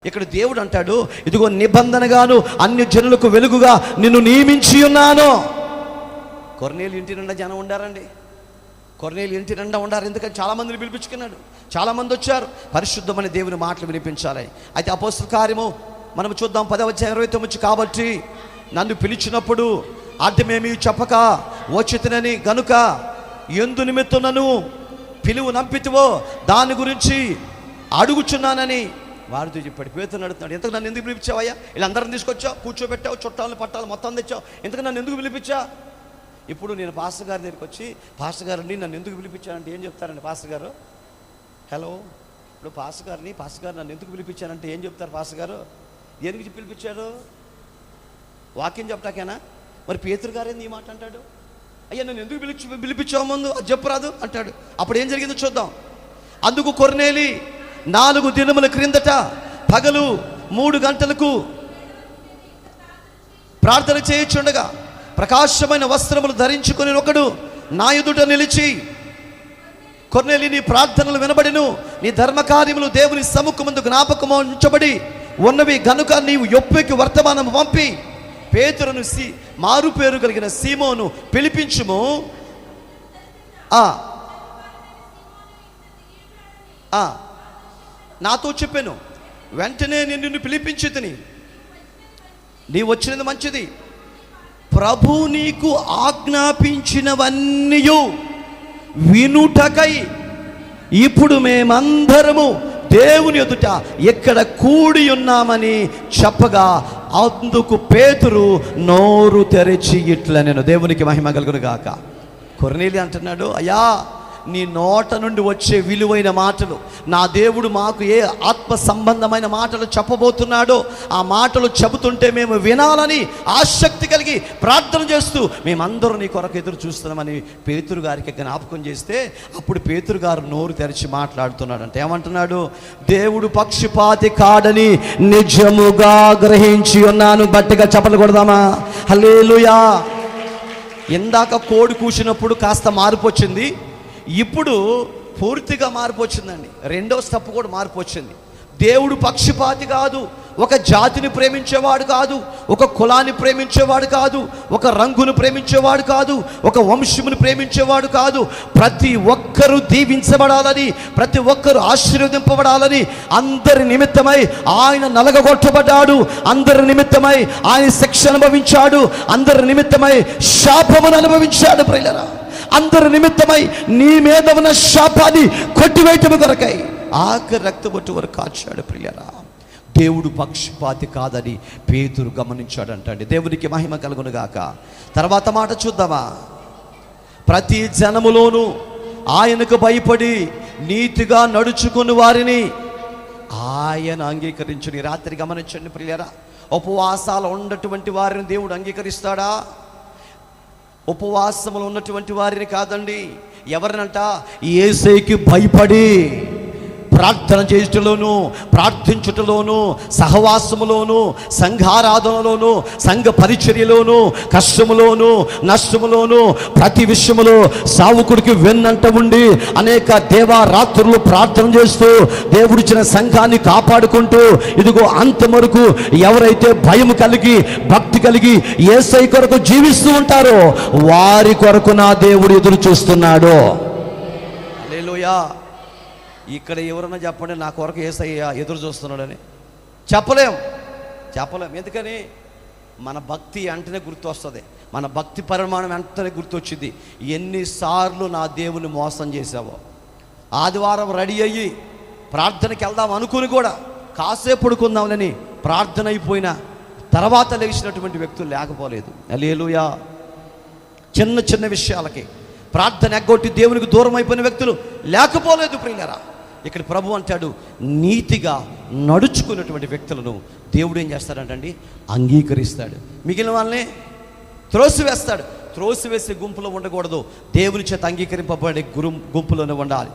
ఇక్కడ దేవుడు అంటాడు, ఇదిగో నిబంధనగాను అన్య జనులకు వెలుగుగా నిన్ను నియమించి ఉన్నాను. కొర్నేలు ఇంటి నిండా జనం ఉండారండి. కొర్నేలు ఇంటి నిండా ఉండారు. ఎందుకంటే చాలామందిని పిలిపించుకున్నాడు. చాలామంది వచ్చారు పరిశుద్ధమైన దేవుని మాటలు వినిపించాలి. అయితే అపోస్తల కార్యము మనం చూద్దాం 10:29. కాబట్టి నన్ను పిలిచినప్పుడు అర్థమేమీ చెప్పక వచ్చితినని గనుక ఎందు నిమిత్తం నన్ను పిలువు నంపితివో దాని గురించి అడుగుచున్నానని వారితో చెప్పాడు. పేతురు అడుగుతున్నాడు, ఎంతకు నన్ను ఎందుకు పిలిపించావయ్యా? వీళ్ళందరిని తీసుకొచ్చావు, కూర్చోబెట్టావు, చుట్టాలను పట్టాలు మొత్తం తెచ్చావు, ఎంతకు నన్ను ఎందుకు పిలిపించా? ఇప్పుడు నేను పాస్టర్ గారి దగ్గరికి వచ్చి, పాస్టర్ గారిని నన్ను ఎందుకు పిలిపించానంటే ఏం చెప్తారండి పాస్టర్ గారు? హలో, ఇప్పుడు పాస్టర్ గారు నన్ను ఎందుకు పిలిపించానంటే ఏం చెప్తారు పాస్టర్ గారు? ఎందుకు పిలిపించారు? వాక్యం చెప్తాకేనా? మరి పేతురు గారు ఏంది ఈ మాట అంటాడు? అయ్యా నన్ను ఎందుకు పిలిపించావు ముందు అది చెప్పరాదు అంటాడు. అప్పుడు ఏం జరిగిందో చూద్దాం. అందుకు కొర్నేలి 4 దినముల క్రిందట పగలు 3 గంటలకు ప్రార్థన చేయుచుండగా ప్రకాశమైన వస్త్రములు ధరించుకుని ఒకడు నా ఎదుట నిలిచి, కొర్నేలి నీ ప్రార్థనలు వినబడిను, నీ ధర్మకార్యములు దేవుని సముఖమందు జ్ఞాపకము ఉంచబడి ఉన్నవి గనుక నీవు యొప్పేకి వర్తమానము పంపి పేతురును మారు పేరు కలిగిన సీమోను పిలిపించుము. నాతో చెప్పాను, వెంటనే నేను నిన్ను పిలిపించి తిని నీ వచ్చినది మంచిది. ప్రభు నీకు ఆజ్ఞాపించినవన్నీ వినుటకై ఇప్పుడు మేమందరము దేవుని ఎదుట ఎక్కడ కూడి ఉన్నామని చెప్పగా అందుకు పేతురు నోరు తెరిచి ఇట్లా, నేను దేవునికి మహిమ కలుగును గాక. కొర్నేలి అంటున్నాడు, అయ్యా నీ నోట నుండి వచ్చే విలువైన మాటలు, నా దేవుడు మాకు ఏ ఆత్మ సంబంధమైన మాటలు చెప్పబోతున్నాడో ఆ మాటలు చెబుతుంటే మేము వినాలని ఆసక్తి కలిగి ప్రార్థన చేస్తూ మేమందరూ నీ కొరకు ఎదురు చూస్తున్నామని పేతురు గారికి జ్ఞాపకం చేస్తే అప్పుడు పేతురు గారు నోరు తెరిచి మాట్లాడుతున్నాడు. అంటే ఏమంటున్నాడు? దేవుడు పక్షపాతి కాడని నిజముగా గ్రహించి ఉన్నాను. గట్టిగా చప్పట్లు కొడదామా? హల్లెలూయా. ఇందాక కోడి కూసినప్పుడు కాస్త మార్పు వచ్చింది, ఇప్పుడు పూర్తిగా మార్పు వచ్చిందండి. రెండో స్టెప్ కూడా మార్పు వచ్చింది. దేవుడు పక్షపాతి కాదు, ఒక జాతిని ప్రేమించేవాడు కాదు, ఒక కులాన్ని ప్రేమించేవాడు కాదు, ఒక రంగును ప్రేమించేవాడు కాదు, ఒక వంశమును ప్రేమించేవాడు కాదు. ప్రతి ఒక్కరూ దీవించబడాలని, ప్రతి ఒక్కరూ ఆశీర్వదింపబడాలని అందరి నిమిత్తమై ఆయన నలగగొట్టబడ్డాడు. అందరి నిమిత్తమై ఆయన శిక్ష అనుభవించాడు. అందరి నిమిత్తమై శాపమును అనుభవించాడు. ప్రియులారా, అందరి నిమిత్తమై నీ మీద ఉన్న శాపాన్ని కొట్టివేయటము కొరకై ఆఖరి రక్తబొట్టు వరకు కాచాడు. ప్రియులారా, దేవుడు పక్షపాతి కాదని పేతురు గమనించాడంటండి. దేవునికి మహిమ కలుగును గాక. తర్వాత మాట చూద్దామా? ప్రతి జనములోనూ ఆయనకు భయపడి నీతిగా నడుచుకుని వారిని ఆయన అంగీకరించుని. రాత్రి గమనించండి ప్రియులారా, ఉపవాసాలు ఉన్నటువంటి వారిని దేవుడు అంగీకరిస్తాడా? ఉపవాసములు ఉన్నటువంటి వారిని కాదండి. ఎవరినంట? యేసుకి భయపడి ప్రార్థన చేయుటలోను, ప్రార్థించుటలోను, సహవాసములోను, సంఘారాధనలోను, సంఘ పరిచర్యలోను, కష్టములోను, నష్టములోను, ప్రతి విషయములో సావుకుడికి వెన్నంట ఉండి అనేక దేవారాత్రులు ప్రార్థన చేస్తూ దేవుడిచ్చిన సంఘాన్ని కాపాడుకుంటూ ఇదిగో అంతవరకు ఎవరైతే భయం కలిగి భక్తి కలిగి యేసయ్య కొరకు జీవిస్తూ ఉంటారో వారి కొరకు నా దేవుడు ఎదురు చూస్తున్నాడు. హల్లెలూయా. ఇక్కడ ఎవరన్నా చెప్పండి, నా కొరకు యేసయ్య ఎదురు చూస్తున్నాడని? చెప్పలేం. ఎందుకని? మన భక్తి వెంటనే గుర్తు వస్తుంది, మన భక్తి పరిమాణం వెంటనే గుర్తొచ్చింది. ఎన్నిసార్లు నా దేవుని మోసం చేసావో. ఆదివారం రెడీ అయ్యి ప్రార్థనకి వెళ్దాం అనుకుని కూడా కాసేపు పడుకుందామని ప్రార్థన అయిపోయిన తర్వాత లేచినటువంటి వ్యక్తులు లేకపోలేదు. హల్లెలూయా. చిన్న చిన్న విషయాలకి ప్రార్థన ఎగ్గొట్టి దేవునికి దూరం అయిపోయిన వ్యక్తులు లేకపోలేదు. ప్రియులారా, ఇక్కడ ప్రభు అంటాడు, నీతిగా నడుచుకున్నటువంటి వ్యక్తులను దేవుడు ఏం చేస్తాడంటండి? అంగీకరిస్తాడు. మిగిలిన వాళ్ళని త్రోసివేస్తాడు. త్రోసివేసే గుంపులో ఉండకూడదు, దేవుని చేత అంగీకరింపబడే గుంపులోనే ఉండాలి.